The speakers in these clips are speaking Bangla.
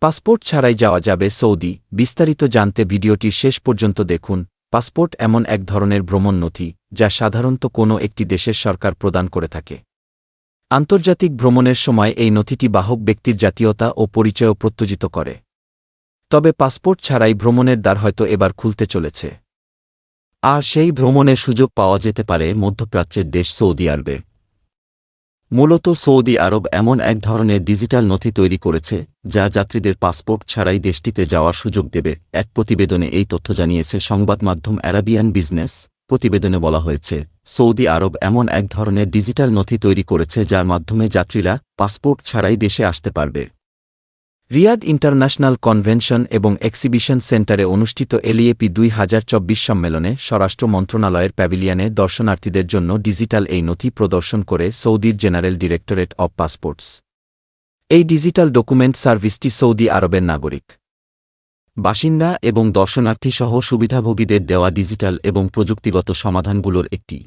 পাসপোর্ট ছাড়াই যাওয়া যাবে সৌদি। বিস্তারিত জানতে ভিডিওটির শেষ পর্যন্ত দেখুন। পাসপোর্ট এমন এক ধরনের ভ্রমণ নথি যা সাধারণত কোনো একটি দেশের সরকার প্রদান করে থাকে। আন্তর্জাতিক ভ্রমণের সময় এই নথিটি বাহক ব্যক্তির জাতীয়তা ও পরিচয়ও প্রত্যাশিত করে। তবে পাসপোর্ট ছাড়াই ভ্রমণের দ্বার হয়তো এবার খুলতে চলেছে। আর সেই ভ্রমণের সুযোগ পাওয়া যেতে পারে মধ্যপ্রাচ্যের দেশ সৌদি আরবে। মূলত সৌদি আরব এমন এক ধরনের ডিজিটাল নথি তৈরি করেছে যা যাত্রীদের পাসপোর্ট ছাড়াই দেশটিতে যাওয়ার সুযোগ দেবে। এক প্রতিবেদনে এই তথ্য জানিয়েছে সংবাদমাধ্যম আরাবিয়ান বিজনেস। প্রতিবেদনে বলা হয়েছে, সৌদি আরব এমন এক ধরনের ডিজিটাল নথি তৈরি করেছে যার মাধ্যমে যাত্রীরা পাসপোর্ট ছাড়াই দেশে আসতে পারবে। রিয়াদ ইন্টারন্যাশনাল কনভেনশন এবং এক্সিবিশন সেন্টারে অনুষ্ঠিত এলইএপি 2024 সম্মেলনে স্বরাষ্ট্র মন্ত্রণালয়ের প্যাভিলিয়নে দর্শনার্থীদের জন্য ডিজিটাল এই নথি প্রদর্শন করে সৌদির জেনারেল ডিরেক্টরেট অব পাসপোর্টস। এই ডিজিটাল ডকুমেন্ট সার্ভিসটি সৌদি আরবের নাগরিক, বাসিন্দা এবং দর্শনার্থী সহ সুবিধাভোগীদের দেওয়া ডিজিটাল এবং প্রযুক্তিগত সমাধানগুলোর একটি।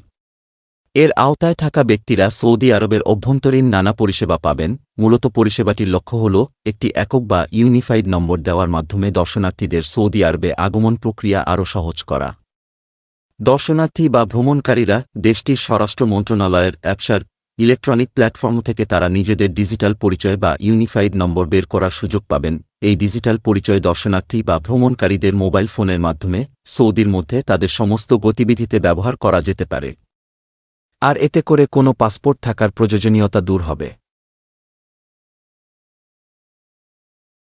এর আওতায় থাকা ব্যক্তিরা সৌদি আরবের অভ্যন্তরীণ নানা পরিষেবা পাবেন। মূলত পরিষেবাটির লক্ষ্য হল একটি একক বা ইউনিফাইড নম্বর দেওয়ার মাধ্যমে দর্শনার্থীদের সৌদি আরবে আগমন প্রক্রিয়া আরও সহজ করা। দর্শনার্থী বা ভ্রমণকারীরা দেশটির স্বরাষ্ট্র মন্ত্রণালয়ের অ্যাপসার ইলেকট্রনিক প্ল্যাটফর্ম থেকে তারা নিজেদের ডিজিটাল পরিচয় বা ইউনিফাইড নম্বর বের করার সুযোগ পাবেন। এই ডিজিটাল পরিচয় দর্শনার্থী বা ভ্রমণকারীদের মোবাইল ফোনের মাধ্যমে সৌদির মধ্যে তাদের সমস্ত গতিবিধিতে ব্যবহার করা যেতে পারে। আর এতে করে কোনো পাসপোর্ট থাকার প্রয়োজনীয়তা দূর হবে।